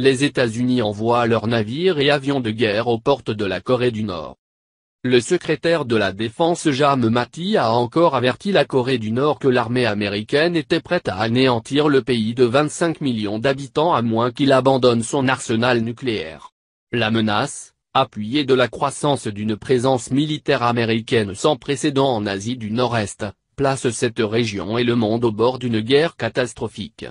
Les États-Unis envoient leurs navires et avions de guerre aux portes de la Corée du Nord. Le secrétaire de la Défense James Mattis a encore averti la Corée du Nord que l'armée américaine était prête à anéantir le pays de 25 millions d'habitants à moins qu'il abandonne son arsenal nucléaire. La menace, appuyée de la croissance d'une présence militaire américaine sans précédent en Asie du Nord-Est, place cette région et le monde au bord d'une guerre catastrophique.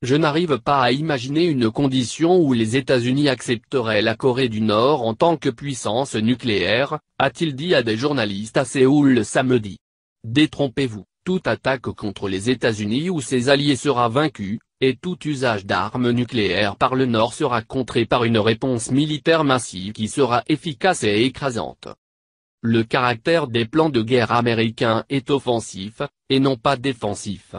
Je n'arrive pas à imaginer une condition où les États-Unis accepteraient la Corée du Nord en tant que puissance nucléaire, a-t-il dit à des journalistes à Séoul le samedi. Détrompez-vous, toute attaque contre les États-Unis ou ses alliés sera vaincue, et tout usage d'armes nucléaires par le Nord sera contré par une réponse militaire massive qui sera efficace et écrasante. Le caractère des plans de guerre américains est offensif, et non pas défensif.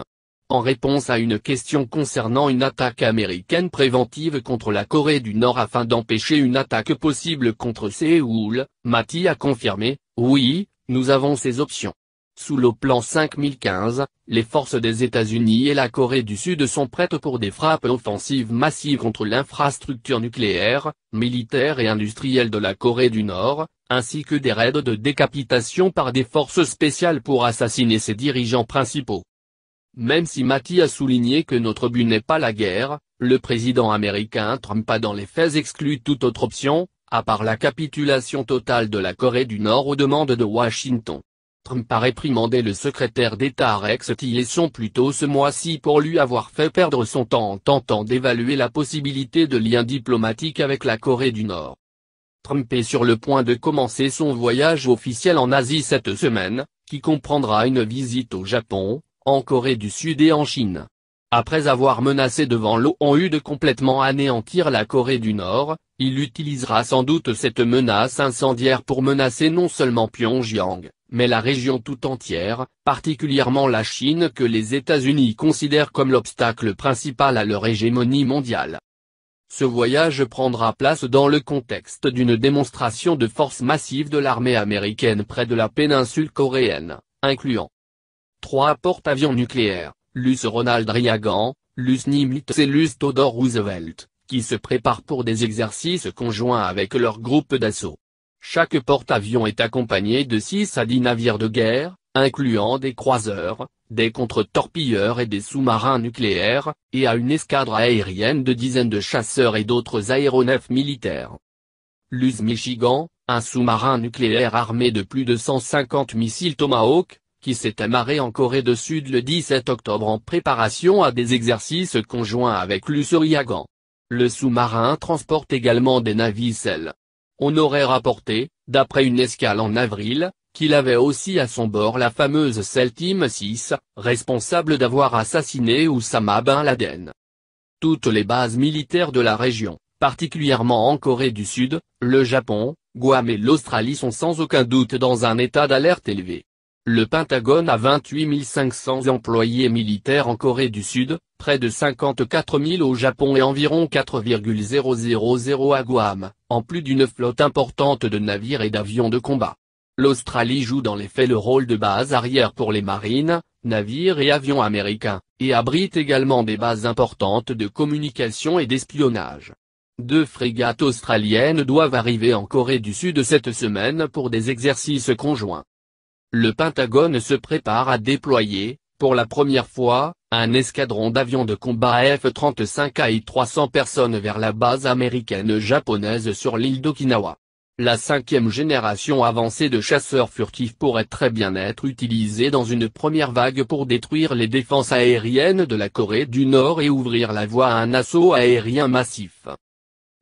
En réponse à une question concernant une attaque américaine préventive contre la Corée du Nord afin d'empêcher une attaque possible contre Séoul, Mattis a confirmé, « Oui, nous avons ces options. » Sous le plan 5015, les forces des États-Unis et la Corée du Sud sont prêtes pour des frappes offensives massives contre l'infrastructure nucléaire, militaire et industrielle de la Corée du Nord, ainsi que des raids de décapitation par des forces spéciales pour assassiner ses dirigeants principaux. Même si Mattis a souligné que notre but n'est pas la guerre, le président américain Trump a dans les faits exclu toute autre option, à part la capitulation totale de la Corée du Nord aux demandes de Washington. Trump a réprimandé le secrétaire d'État Rex Tillerson plus tôt ce mois-ci pour lui avoir fait perdre son temps en tentant d'évaluer la possibilité de liens diplomatiques avec la Corée du Nord. Trump est sur le point de commencer son voyage officiel en Asie cette semaine, qui comprendra une visite au Japon, en Corée du Sud et en Chine. Après avoir menacé devant l'ONU de complètement anéantir la Corée du Nord, il utilisera sans doute cette menace incendiaire pour menacer non seulement Pyongyang, mais la région tout entière, particulièrement la Chine que les États-Unis considèrent comme l'obstacle principal à leur hégémonie mondiale. Ce voyage prendra place dans le contexte d'une démonstration de force massive de l'armée américaine près de la péninsule coréenne, incluant 3 porte-avions nucléaires, l'US Ronald Reagan, l'US Nimitz et l'US Theodore Roosevelt, qui se préparent pour des exercices conjoints avec leur groupe d'assaut. Chaque porte-avions est accompagné de 6 à 10 navires de guerre, incluant des croiseurs, des contre-torpilleurs et des sous-marins nucléaires, et à une escadre aérienne de dizaines de chasseurs et d'autres aéronefs militaires. L'US Michigan, un sous-marin nucléaire armé de plus de 150 missiles Tomahawk, qui s'est amarré en Corée du Sud le 17 octobre en préparation à des exercices conjoints avec l'US Reagan. Le sous-marin transporte également des navires. On aurait rapporté, d'après une escale en avril, qu'il avait aussi à son bord la fameuse SEAL Team 6, responsable d'avoir assassiné Oussama Ben Laden. Toutes les bases militaires de la région, particulièrement en Corée du Sud, le Japon, Guam et l'Australie sont sans aucun doute dans un état d'alerte élevé. Le Pentagone a 28 500 employés militaires en Corée du Sud, près de 54 000 au Japon et environ 4,000 à Guam, en plus d'une flotte importante de navires et d'avions de combat. L'Australie joue dans les faits le rôle de base arrière pour les marines, navires et avions américains, et abrite également des bases importantes de communication et d'espionnage. 2 frégates australiennes doivent arriver en Corée du Sud cette semaine pour des exercices conjoints. Le Pentagone se prépare à déployer, pour la première fois, un escadron d'avions de combat F-35A et 300 personnes vers la base américaine-japonaise sur l'île d'Okinawa. La 5e génération avancée de chasseurs furtifs pourrait très bien être utilisée dans une première vague pour détruire les défenses aériennes de la Corée du Nord et ouvrir la voie à un assaut aérien massif.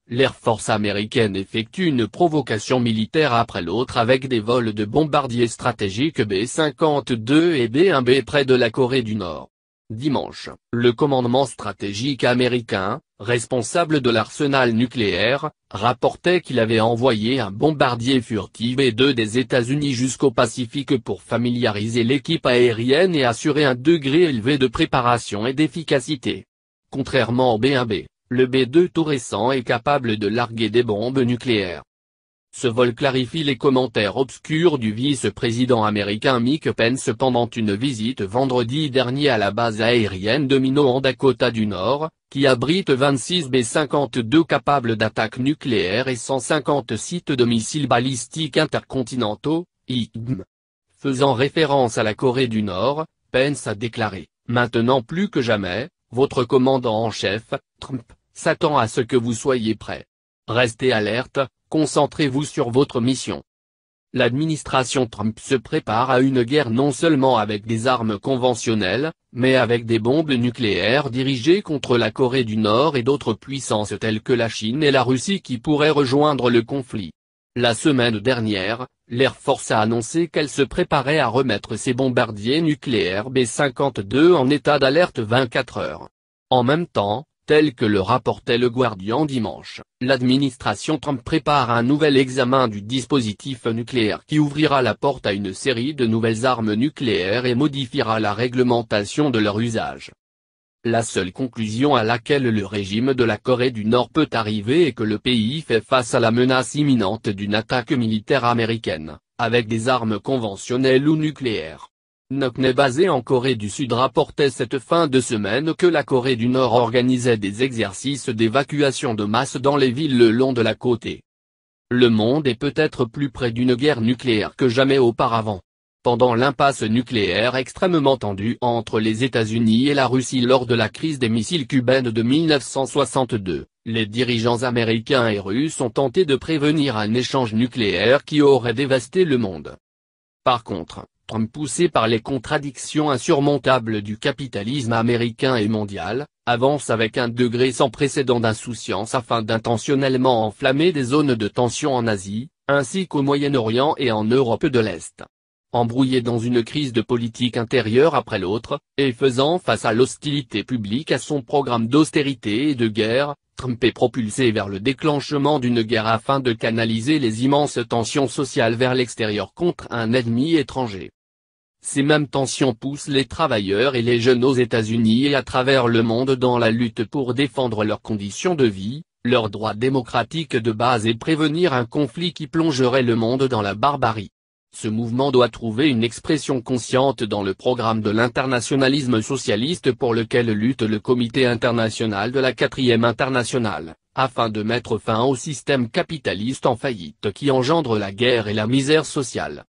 L'Air Force américaine effectue une provocation militaire après l'autre avec des vols de bombardiers stratégiques B-52 et B-1B près de la Corée du Nord. Dimanche, le commandement stratégique américain, responsable de l'arsenal nucléaire, rapportait qu'il avait envoyé un bombardier furtif B-2 des États-Unis jusqu'au Pacifique pour familiariser l'équipe aérienne et assurer un degré élevé de préparation et d'efficacité. Contrairement au B-1B, le B-2 tout récent est capable de larguer des bombes nucléaires. Ce vol clarifie les commentaires obscurs du vice-président américain Mike Pence pendant une visite vendredi dernier à la base aérienne de Minot en Dakota du Nord, qui abrite 26 B-52 capables d'attaque nucléaire et 150 sites de missiles balistiques intercontinentaux, ICBM. Faisant référence à la Corée du Nord, Pence a déclaré, « Maintenant plus que jamais, votre commandant en chef, Trump, s'attend à ce que vous soyez prêts. Restez alerte, concentrez-vous sur votre mission. » L'administration Trump se prépare à une guerre non seulement avec des armes conventionnelles, mais avec des bombes nucléaires dirigées contre la Corée du Nord et d'autres puissances telles que la Chine et la Russie qui pourraient rejoindre le conflit. La semaine dernière, l'Air Force a annoncé qu'elle se préparait à remettre ses bombardiers nucléaires B-52 en état d'alerte 24 heures. En même temps, tel que le rapportait Le Guardian dimanche, l'administration Trump prépare un nouvel examen du dispositif nucléaire qui ouvrira la porte à une série de nouvelles armes nucléaires et modifiera la réglementation de leur usage. La seule conclusion à laquelle le régime de la Corée du Nord peut arriver est que le pays fait face à la menace imminente d'une attaque militaire américaine, avec des armes conventionnelles ou nucléaires. Nokne basé en Corée du Sud rapportait cette fin de semaine que la Corée du Nord organisait des exercices d'évacuation de masse dans les villes le long de la côte. Le monde est peut-être plus près d'une guerre nucléaire que jamais auparavant. Pendant l'impasse nucléaire extrêmement tendue entre les États-Unis et la Russie lors de la crise des missiles cubaine de 1962, les dirigeants américains et russes ont tenté de prévenir un échange nucléaire qui aurait dévasté le monde. Par contre, Trump, poussé par les contradictions insurmontables du capitalisme américain et mondial, avance avec un degré sans précédent d'insouciance afin d'intentionnellement enflammer des zones de tension en Asie, ainsi qu'au Moyen-Orient et en Europe de l'Est. Embrouillé dans une crise de politique intérieure après l'autre, et faisant face à l'hostilité publique à son programme d'austérité et de guerre, Trump est propulsé vers le déclenchement d'une guerre afin de canaliser les immenses tensions sociales vers l'extérieur contre un ennemi étranger. Ces mêmes tensions poussent les travailleurs et les jeunes aux États-Unis et à travers le monde dans la lutte pour défendre leurs conditions de vie, leurs droits démocratiques de base et prévenir un conflit qui plongerait le monde dans la barbarie. Ce mouvement doit trouver une expression consciente dans le programme de l'internationalisme socialiste pour lequel lutte le Comité international de la 4e internationale, afin de mettre fin au système capitaliste en faillite qui engendre la guerre et la misère sociale.